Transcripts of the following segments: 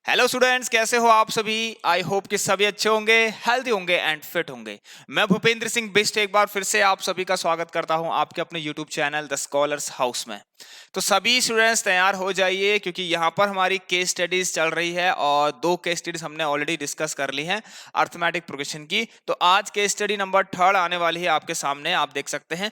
Hello students, कैसे हो आप सभी। आई होप कि सभी अच्छे होंगे, हेल्दी होंगे एंड फिट होंगे। मैं भूपेंद्र सिंह बिष्ट एक बार फिर से आप सभी का स्वागत करता हूं आपके अपने YouTube channel the scholars house में। तो सभी स्टूडेंट्स तैयार हो जाइए, क्योंकि यहां पर हमारी केस स्टडीज चल रही है और 2 केस स्टडीज हमने ऑलरेडी डिस्कस कर ली हैं अर्थमेटिक प्रोग्रेशन की। तो आज केस स्टडी नंबर 3 आने वाली है आपके सामने, आप देख सकते हैं।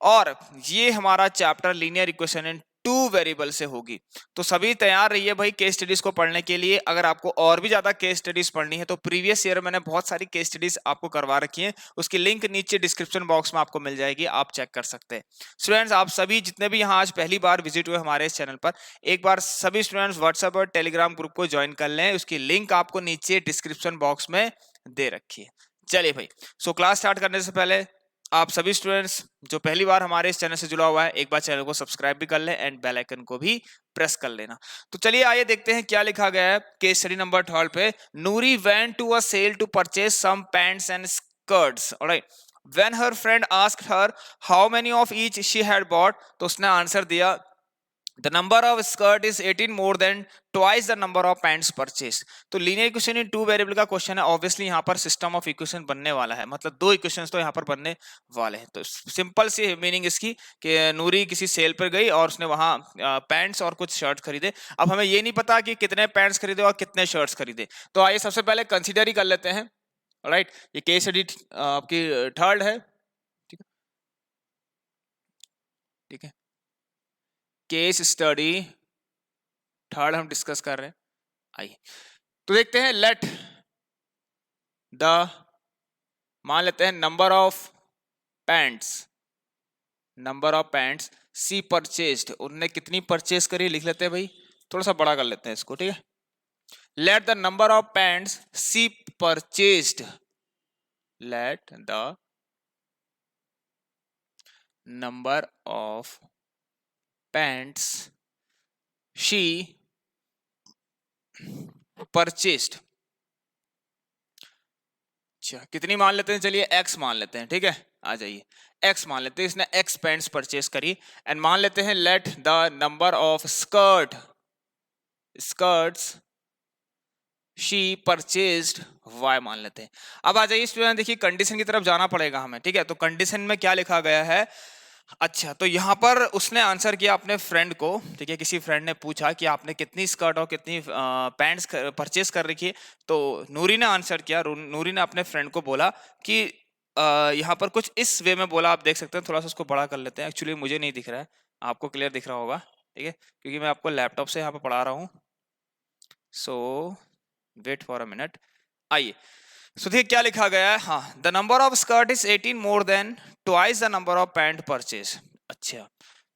और ये हमारा chapter linear equation in 2 variable से होगी। तो सभी तैयार रहिए भाई केस स्टडीज को पढ़ने के लिए। अगर आपको और भी ज्यादा केस स्टडीज पढ़नी है तो प्रीवियस ईयर मैंने बहुत सारी केस स्टडीज आपको करवा रखी है, उसकी लिंक नीचे डिस्क्रिप्शन बॉक्स में आपको मिल जाएगी, आप चेक कर सकते हैं। स्टूडेंट्स, आप सभी जितने भी यहाँ आज पहली बार विजिट हुए हमारे इस चैनल पर, एक बार सभी स्टूडेंट्स व्हाट्सएप और टेलीग्राम ग्रुप को ज्वाइन कर लें, उसकी लिंक आपको नीचे डिस्क्रिप्शन बॉक्स में दे रखी है। चलिए भाई, सो क्लास स्टार्ट करने से पहले आप सभी स्टूडेंट्स जो पहली बार हमारे इस चैनल से जुड़ा हुआ है, एक बार चैनल को सब्सक्राइब भी कर लें एंड बेल आइकन को भी प्रेस कर लेना। तो चलिए आइए देखते हैं क्या लिखा गया है केस स्टडी नंबर 12 पे। Noori went to a sale to purchase some pants and skirts, alright. When her friend asked her how many of each she had bought, तो उसने आंसर दिया the number of skirt is 18 more than twice the number of pants purchased। तो linear equation in 2 variable का question है, obviously यहाँ पर system of equation बनने वाला है, मतलब 2 इक्वेशंस तो यहाँ पर बनने वाले हैं। तो सिंपल सी मीनिंग इसकी कि नूरी किसी सेल पर गई और उसने वहां पैंट्स और कुछ शर्ट खरीदे। अब हमें ये नहीं पता कि कितने पैंट्स खरीदे और कितने शर्ट्स खरीदे, तो आइए सबसे पहले कंसिडर ही कर लेते हैं। राइट, ये केस स्टडी आपकी 3rd है, ठीक है, ठीक है। केस स्टडी 3rd हम डिस्कस कर रहे हैं। आइए तो देखते हैं। लेट द, मान लेते हैं number of pants she purchased, उन्होंने कितनी परचेज करी लिख लेते हैं भाई, थोड़ा सा बड़ा कर लेते हैं इसको, ठीक है। Let the number of pants she purchased, let the number of pants she purchased, अच्छा कितनी मान लेते हैं, चलिए x मान लेते हैं, ठीक है। आ जाइए, x मान लेते हैं, इसने x पैंट्स परचेज करी। एंड मान लेते हैं late the number of skirts she purchased y मान लेते हैं। अब आ जाइए स्टूडेंट, देखिए कंडीशन की तरफ जाना पड़ेगा हमें, ठीक है। तो कंडीशन में क्या लिखा गया है, अच्छा तो यहाँ पर उसने आंसर किया अपने फ्रेंड को, ठीक है। किसी फ्रेंड ने पूछा कि आपने कितनी स्कर्ट और कितनी पैंट्स परचेज कर रखी है, तो नूरी ने आंसर किया, नूरी ने अपने फ्रेंड को बोला कि यहाँ पर कुछ इस वे में बोला, आप देख सकते हैं। थोड़ा सा उसको बड़ा कर लेते हैं, एक्चुअली मुझे नहीं दिख रहा है, आपको क्लियर दिख रहा होगा, ठीक है, क्योंकि मैं आपको लैपटॉप से यहाँ पर पढ़ा रहा हूँ। सो वेट फॉर अ मिनट। आइए, सो देखिए क्या लिखा गया है। हाँ, the number of skirt is 18 more than twice the number of pant purchase. अच्छा,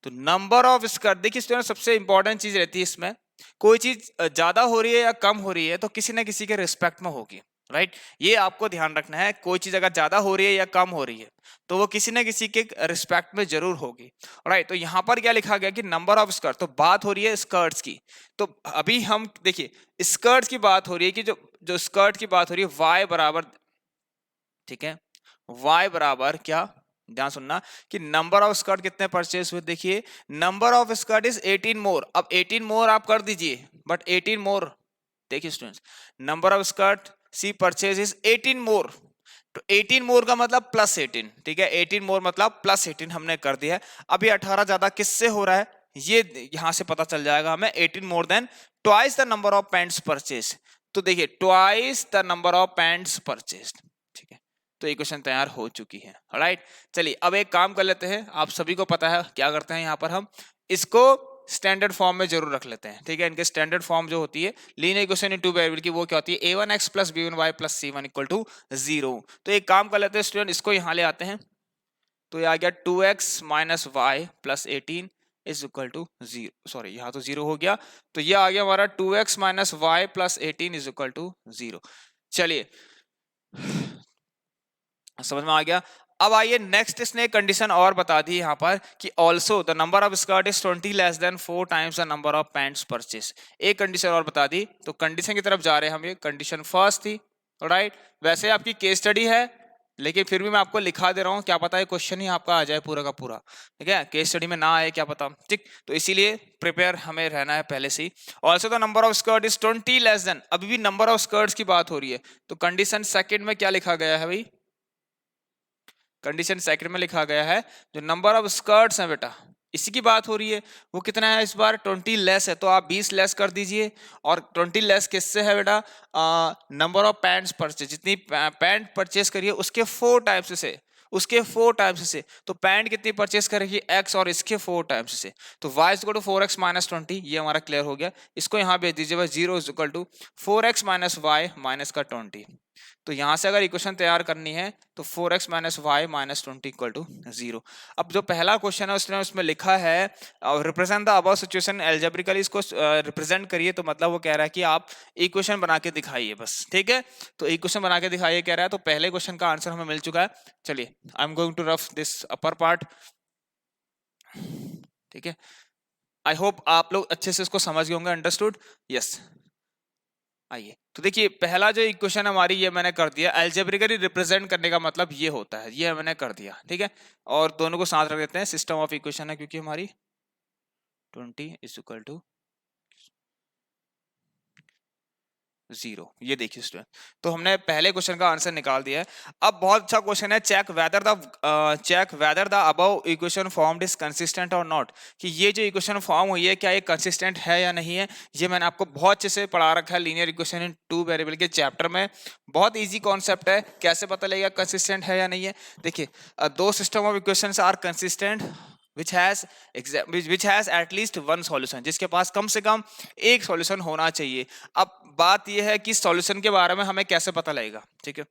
तो नंबर ऑफ स्कर्ट, देखिए स्टूडेंट सबसे इंपॉर्टेंट चीज रहती है इसमें, कोई चीज ज्यादा हो रही है या कम हो रही है तो किसी ना किसी के रिस्पेक्ट में होगी, राइट। ये आपको ध्यान रखना है, कोई चीज अगर ज्यादा हो रही है या कम हो रही है तो वो किसी ना किसी के रिस्पेक्ट में जरूर होगी, राइट। तो यहाँ पर क्या लिखा गया कि नंबर ऑफ स्कर्ट, तो बात हो रही है स्कर्ट्स की। तो अभी हम देखिए स्कर्ट्स की बात हो रही है कि जो जो स्कर्ट की बात हो रही है y बराबर, ठीक है, y बराबर क्या, ध्यान सुनना कि नंबर ऑफ स्कर्ट कितने परचेज हुए। देखिए नंबर ऑफ स्कर्ट इज 18 मोर, अब 18 मोर आप कर दीजिए, बट 18 मोर, देखिए students number of skirt she purchase is 18 more, तो 18 मोर का मतलब प्लस 18, ठीक है। 18 मोर मतलब प्लस 18 हमने कर दिया है। अब ये 18 ज्यादा किससे हो रहा है, ये यहां से पता चल जाएगा हमें। 18 more than twice the number of pants purchase, तो देखिए twice the number of pants purchase, ठीक है। तो इक्वेशन तैयार हो चुकी है, राइट। चलिए अब एक काम कर लेते हैं, आप सभी को पता है क्या करते हैं, यहाँ पर हम इसको स्टैंडर्ड फॉर्म में जरूर रख लेते हैं, ठीक है। इनके स्टैंडर्ड फॉर्म जो होती है लीनियर इक्वेशन इन 2 वेरिएबल की, वो क्या होती है, a1x plus b1y plus c1 equal to 0। तो एक काम कर लेते हैं स्टूडेंट, इसको यहाँ ले आते हैं, तो ये आ गया 2x minus y plus 18 is equal to 0, sorry यहाँ तो 0 हो गया, तो ये आ गया हमारा 2x minus y plus 18 is equal to 0। चलिए समझ में आ गया। अब आइए नेक्स्ट, इसने कंडीशन और बता दी यहाँ पर कि also the number of skirt is 20 less then 4 times the number of pants purchase. एक कंडीशन और बता दी, तो कंडीशन की तरफ जा रहे हैं हम। ये कंडीशन फर्स्ट थी, राइट। वैसे आपकी केस स्टडी है, लेकिन फिर भी मैं आपको लिखा दे रहा हूँ, क्या पता है क्वेश्चन ही आपका आ जाए पूरा का पूरा, ठीक है, केस स्टडी में ना आए क्या पता, ठीक। तो इसीलिए प्रिपेयर हमें रहना है पहले से ही। Also the number of skirt is 20 less than, अभी भी नंबर ऑफ स्कर्ट्स की बात हो रही है, तो कंडीशन सेकंड में क्या लिखा गया है भाई, कंडीशन सेकंड में लिखा गया है जो नंबर ऑफ स्कर्ट्स है बेटा, इसी की बात हो रही है, वो कितना है इस बार 20 लेस है, तो आप 20 लेस कर दीजिए। और 20 लेस किससे है बेटा, नंबर ऑफ पैंट्स परचेज, जितनी पैंट परचेस करिए उसके 4 टाइम्स से, उसके 4 टाइम्स से, तो पैंट कितनी परचेस करेगी x, और इसके 4 टाइम्स से, तो y is equal to 4x minus 20, ये हमारा क्लियर हो गया। इसको यहाँ भेज दीजिए बस, 0 is equal to 4x minus y minus का 20। तो यहां से अगर इक्वेशन तैयार करनी है तो 4x minus y minus 20 equal to 0। अब जो पहला क्वेश्चन है उसने उसमें लिखा है represent the above situation algebraically, इसको रिप्रेजेंट करिए, तो मतलब वो कह रहा है कि आप इक्वेशन बना के दिखाइए बस, ठीक है। तो इक्वेशन बना के दिखाइए कह रहा है, तो पहले क्वेश्चन का आंसर हमें मिल चुका है। चलिए I am going to rough this upper part, ठीक है। आई होप आप लोग अच्छे से इसको समझ गए होंगे, अंडरस्टूड, यस। आइए तो देखिए पहला जो इक्वेशन हमारी ये मैंने कर दिया, अलजेब्रिकली रिप्रेजेंट करने का मतलब ये होता है, ये मैंने कर दिया, ठीक है। और दोनों को साथ रख देते हैं, सिस्टम ऑफ इक्वेशन है क्योंकि हमारी 20 इज इक्वल टू 0, ये देखिए स्टूडेंट, तो हमने पहले क्वेश्चन का आंसर निकाल दिया है। अब बहुत अच्छा क्वेश्चन है, check whether the above equation formed is consistent और नॉट, कि ये जो इक्वेशन फॉर्म हुई है क्या ये कंसिस्टेंट है या नहीं है। ये मैंने आपको बहुत अच्छे से पढ़ा रखा है लीनियर इक्वेशन इन 2 वेरिएबल के चैप्टर में, बहुत ईजी कॉन्सेप्ट है, कैसे पता लगेगा कंसिस्टेंट है या नहीं है। देखिए दो system of equations are consistent which has at least one solution, जिसके पास कम से कम एक सॉल्यूशन होना चाहिए। अब बात यह है कि सॉल्यूशन के बारे में हमें कैसे पता लगेगा, ठीक है,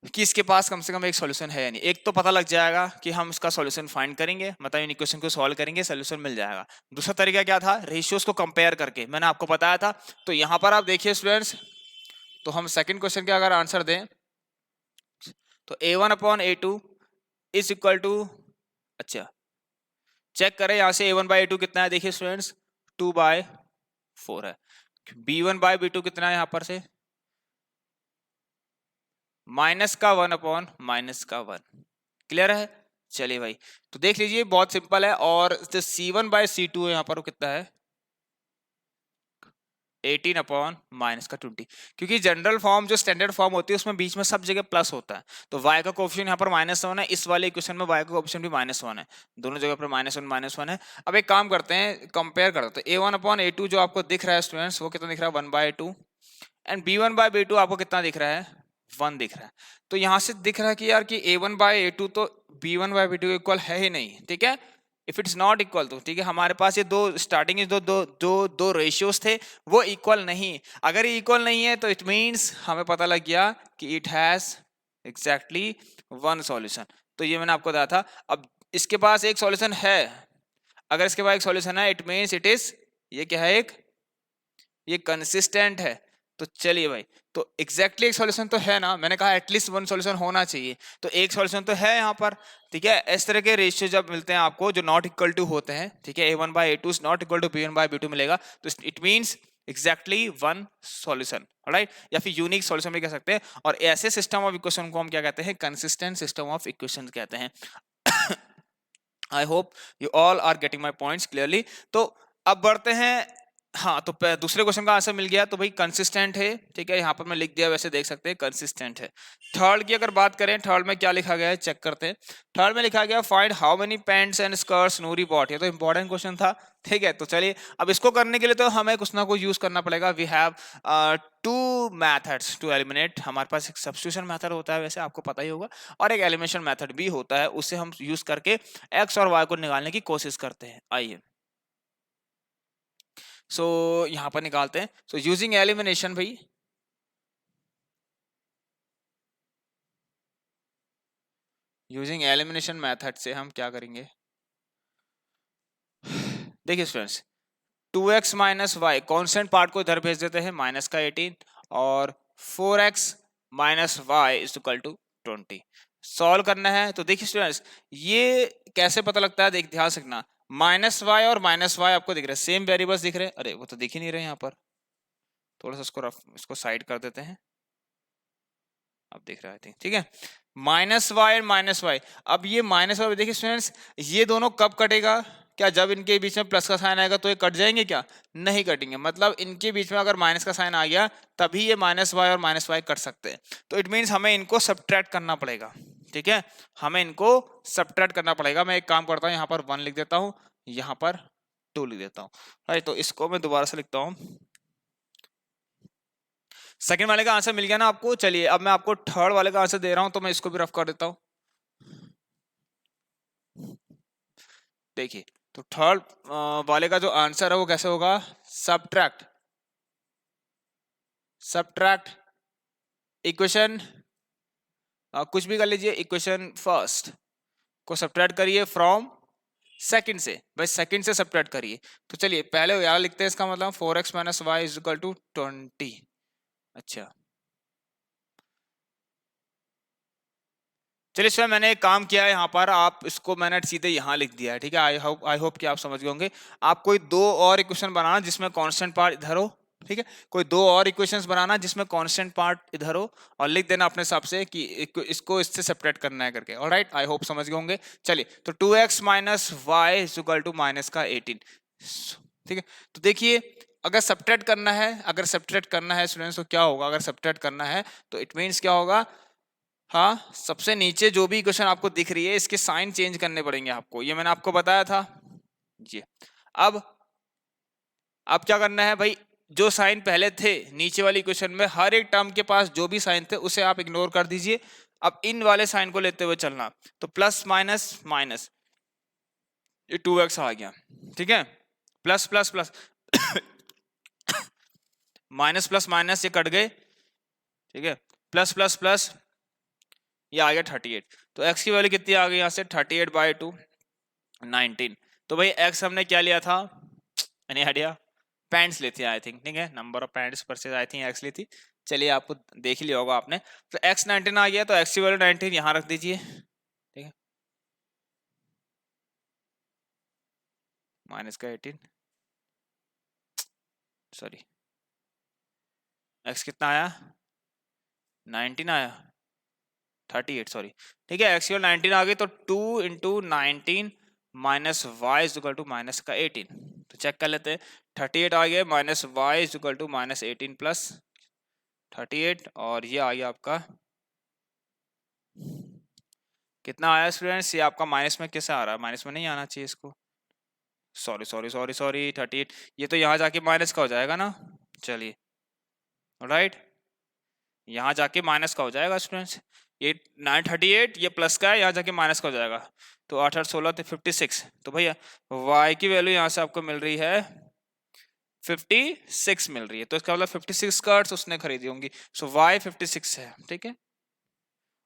कि इसके पास कम से कम एक सॉल्यूशन है या नहीं। एक तो पता लग जाएगा कि हम इसका सॉल्यूशन फाइंड करेंगे, मतलब इन इक्वेशन को सॉल्व करेंगे, सॉल्यूशन मिल जाएगा। दूसरा तरीका क्या था, रेशियोज को कंपेयर करके, मैंने आपको बताया था। तो यहां पर आप देखिए स्टूडेंट्स, तो हम सेकंड क्वेश्चन का अगर आंसर दें तो a1 upon a2 is equal to, अच्छा चेक करें यहां से a1 बाई a2 कितना है, देखिए स्टूडेंट्स 2/4 है। b1 बाई b2 कितना है, यहां पर से माइनस का 1 अपॉन माइनस का 1, क्लियर है। चलिए भाई तो देख लीजिए बहुत सिंपल है। और जो c1 बाई c2 है यहाँ पर वो कितना है 18 अपॉन माइनस का 20, क्योंकि जनरल फॉर्म जो स्टैंडर्ड फॉर्म होती है उसमें बीच में सब जगह प्लस होता है, तो y का कोएफिशिएंट यहाँ पर -1 है, इस वाले इक्वेशन में y का कोएफिशिएंट भी -1 है, दोनों जगह पर -1 है। अब एक काम करते हैं, कंपेयर करते हैं, a1 अपॉन a2 जो आपको दिख रहा है स्टूडेंट्स वो कितना दिख रहा है 1/2, एंड b1 बाई b2 आपको कितना दिख रहा है 1 दिख रहा है। तो यहां से दिख रहा है कि यार कि a1 बाई a2 तो b1 बाई b2 इक्वल है ही नहीं, ठीक है। इफ इट्स नॉट इक्वल तो ठीक है, हमारे पास ये दो स्टार्टिंग दो रेशियोज थे वो इक्वल नहीं। अगर ये इक्वल नहीं है तो इट मींस हमें पता लग गया कि it has exactly one solution. तो ये मैंने आपको बताया था। अब इसके पास एक सॉल्यूशन है, अगर इसके पास एक सॉल्यूशन है इट मींस इट इज, ये क्या है, एक ये कंसिस्टेंट है। तो चलिए भाई, तो एग्जैक्टली एक सॉल्यूशन तो है ना, मैंने कहा एटलीस्ट वन सॉल्यूशन होना चाहिए, तो एक सॉल्यूशन तो है यहाँ पर, ठीक है। इस तरह के रेशियो जब मिलते हैं आपको जो नॉट इक्वल टू होते हैं, ठीक है, a1 by a2 not equal to b1 by b2 मिलेगा, तो it means exactly one solution, right, या फिर यूनिक सॉल्यूशन भी कह सकते हैं। और ऐसे सिस्टम ऑफ इक्वेशन को हम क्या कहते हैं, कंसिस्टेंट सिस्टम ऑफ इक्वेशन कहते हैं। I hope you all are getting my points clearly. तो अब बढ़ते हैं, हाँ तो दूसरे क्वेश्चन का आंसर मिल गया, तो भाई कंसिस्टेंट है, ठीक है, यहाँ पर मैं लिख दिया, वैसे देख सकते हैं कंसिस्टेंट है। थर्ड की अगर बात करें, थर्ड में क्या लिखा गया है चेक करते हैं। थर्ड में लिखा गया find how many pants and skirts Noori bought, ये तो इंपॉर्टेंट क्वेश्चन था, ठीक है। तो चलिए अब इसको करने के लिए तो हमें कुछ ना कुछ यूज करना पड़ेगा। We have 2 methods to eliminate, हमारे पास एक सब्स्टिट्यूशन मेथड होता है, वैसे आपको पता ही होगा, और एक एलिमिनेशन मेथड भी होता है, उससे हम यूज करके एक्स और वाई को निकालने की कोशिश करते हैं। आइए सो यहां पर निकालते हैं। सो यूजिंग एलिमिनेशन, भाई यूजिंग एलिमिनेशन मेथड से हम क्या करेंगे, देखिए students 2x minus y constant part को इधर भेज देते हैं माइनस का 18, और 4x minus y is equal to 20 solve करना है। तो देखिए स्टूडेंट्स ये कैसे पता लगता है, देख ध्यान से रखना, माइनस वाई और माइनस वाई आपको दिख रहे हैं, सेम वेरिएबल्स दिख रहे हैं, अरे वो तो दिख ही नहीं रहे यहाँ पर, थोड़ा सा इसको साइड कर देते हैं। आप देख रहे थे, ठीक है, माइनस वाई और माइनस वाई। अब ये माइनस वाई देखिए स्टूडेंट्स, ये दोनों कब कटेगा? क्या जब इनके बीच में प्लस का साइन आएगा तो ये कट जाएंगे? क्या नहीं कटेंगे, मतलब इनके बीच में अगर माइनस का साइन आ गया तभी ये माइनस वाई और माइनस वाई कट सकते हैं। तो इट मीन्स हमें इनको सब्ट्रैक्ट करना पड़ेगा, ठीक है, हमें इनको सब्ट्रैक्ट करना पड़ेगा। मैं एक काम करता हूँ, यहाँ पर 1 लिख देता हूँ, यहाँ पर 2 लिख देता हूँ, राइट। तो इसको मैं दोबारा से लिखता हूँ। सेकंड वाले का आंसर मिल गया ना आपको। चलिए अब मैं आपको थर्ड वाले का आंसर दे रहा हूं, तो मैं इसको भी रफ कर देता हूं। देखिए, तो थर्ड वाले का जो आंसर है वो कैसे होगा? सब्ट्रैक्ट, सब्ट्रैक्ट इक्वेशन, कुछ भी कर लीजिए, इक्वेशन फर्स्ट को सब्ट्रैक्ट करिए फ्रॉम सेकंड से, भाई सेकंड से सब्ट्रैक्ट करिए। तो चलिए पहले यार लिखते हैं, इसका मतलब 4x minus y is equal to 20। अच्छा चलिए सर, मैंने एक काम किया है यहाँ पर, आप इसको मैंने सीधे यहाँ लिख दिया है, ठीक है। आई होप कि आप समझ गए होंगे। आप कोई दो और इक्वेशन बनाना जिसमें कांस्टेंट पार्ट इधर हो, ठीक है, कोई दो और इक्वेशंस बनाना जिसमें कांस्टेंट पार्ट इधर हो, और लिख देना अपने हिसाब से कि इसको इससे सेपरेट करना है करके। ऑलराइट, आई होप समझ गए होंगे। चलिए, तो 2x minus y is equal to minus का 18, ठीक है। तो देखिए, अगर सब्ट्रैक्ट करना है, अगर सब्ट्रैक्ट करना है स्टूडेंट्स तो क्या होगा? अगर सब्ट्रैक्ट करना है तो इट मीन्स क्या होगा? हाँ, सबसे नीचे जो भी इक्वेशन आपको दिख रही है इसके साइन चेंज करने पड़ेंगे आपको, ये मैंने आपको बताया था जी। अब क्या करना है भाई? जो साइन पहले थे नीचे वाली इक्वेशन में, हर एक टर्म के पास जो भी साइन थे उसे आप इग्नोर कर दीजिए। अब इन वाले साइन को लेते हुए चलना, तो प्लस माइनस माइनस, ये 2x आ गया, ठीक है, plus plus plus minus plus minus ये कट गए, ठीक है, प्लस प्लस प्लस ये आ गया 38। तो x की वैल्यू कितनी आ गई यहाँ से? 38/2 19। तो भाई x हमने क्या लिया था? Any idea? पैंट्स ली थी आई थिंक, ठीक है, number of pants purchase I think x ली थी। चलिए, आपको देख ही लिया होगा आपने। तो x 19 आ गया, तो x की वैल्यू 19 यहाँ रख दीजिए, ठीक है, माइनस का 18, सॉरी, x कितना आया? 19 आया, 38 सॉरी, ठीक है, x की वैल्यू 19 आ गई, तो 2 into 19 minus y is equal to minus का 18। तो चेक कर लेते हैं, 38 आ गया minus y is equal to minus 18 plus 38, और ये आ गया आपका कितना आया स्टूडेंट्स? ये आपका माइनस में कैसे आ रहा है? माइनस में नहीं आना चाहिए इसको, सॉरी सॉरी सॉरी सॉरी, 38, ये तो यहाँ जाके माइनस का हो जाएगा ना। चलिए, राइट, यहाँ जाके माइनस का हो जाएगा स्टूडेंट्स, ये 938 ये प्लस का है, यहाँ जाके माइनस का हो जाएगा, तो 8 8 16 तो 56। तो भैया y की वैल्यू यहाँ से आपको मिल रही है 56 मिल रही है, तो इसका मतलब 56 स्कर्ट्स उसने खरीदी होंगी, सो y 56 है, ठीक है,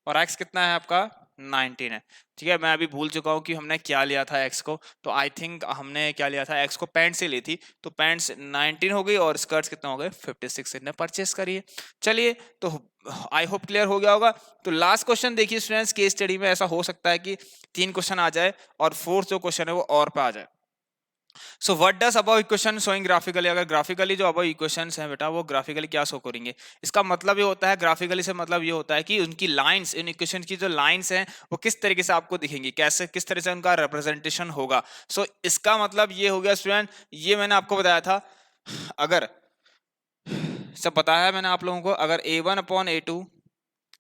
और x कितना है आपका? 19 है, ठीक है। मैं अभी भूल चुका हूँ कि हमने क्या लिया था x को, तो आई थिंक हमने क्या लिया था? x को पैंट से ली थी, तो पैंट्स 19 हो गई और स्कर्ट्स कितना हो गए? 56 ने परचेस करी है। चलिए, तो आई होप क्लियर हो गया होगा। तो लास्ट क्वेश्चन देखिए स्टूडेंट्स, केस स्टडी में ऐसा हो सकता है कि 3 क्वेश्चन आ जाए और फोर्थ जो क्वेश्चन है वो और पे आ जाए। So what does above equation showing graphically? अगर ग्राफिकली जो अबव इक्वेशंस हैं बेटा, वो ग्राफिकली क्या शो करेंगे? इसका मतलब ये होता है, ग्राफिकली से मतलब ये होता है कि उनकी लाइंस, इन इक्वेशन की जो लाइंस हैं वो किस तरीके से आपको दिखेंगी, कैसे, किस तरह से उनका रिप्रेजेंटेशन होगा। सो इसका मतलब ये हो गया स्टूडेंट, ये मैंने आपको बताया था, अगर सब बताया है मैंने आप लोगों को, अगर a1/a2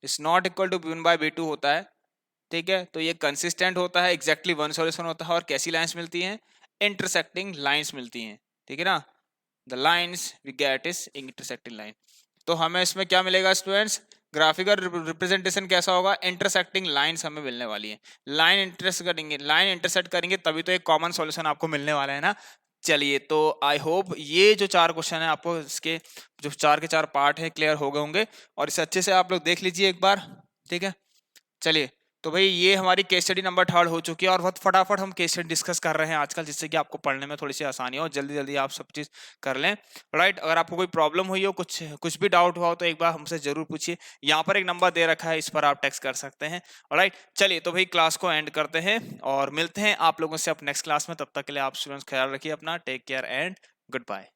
is not equal to b1/b2 होता है, ठीक है, तो ये कंसिस्टेंट होता है, एग्जैक्टली वन सॉल्यूशन होता है, और कैसी लाइंस मिलती हैं? इंटरसेक्टिंग लाइंस मिलती हैं, ठीक है ना, the lines we get is intersecting line. तो हमें इसमें क्या मिलेगा स्टूडेंट्स? ग्राफिकल रिप्रेजेंटेशन कैसा होगा? इंटरसेक्टिंग लाइंस हमें मिलने वाली है, लाइन इंटरसेक्ट करेंगे तभी तो एक कॉमन सॉल्यूशन आपको मिलने वाला है ना। चलिए, तो आई होप ये जो 4 क्वेश्चन है आपको, इसके जो 4 के 4 पार्ट है क्लियर हो गए होंगे, और इसे अच्छे से आप लोग देख लीजिए एक बार, ठीक है। चलिए, तो भाई ये हमारी केस स्टडी नंबर 3 हो चुकी है, और बहुत फटाफट हम केस स्टडी डिस्कस कर रहे हैं आजकल, जिससे कि आपको पढ़ने में थोड़ी सी आसानी हो, जल्दी जल्दी आप सब चीज कर लें, राइट। अगर आपको कोई प्रॉब्लम हुई हो, कुछ भी डाउट हुआ हो, तो एक बार हमसे जरूर पूछिए, यहाँ पर एक नंबर दे रखा है, इस पर आप टेक्स्ट कर सकते हैं, राइट। चलिए, तो भाई क्लास को एंड करते हैं और मिलते हैं आप लोगों से अब नेक्स्ट क्लास में। तब तक के लिए आप स्टूडेंट्स ख्याल रखिए अपना, take care and good bye.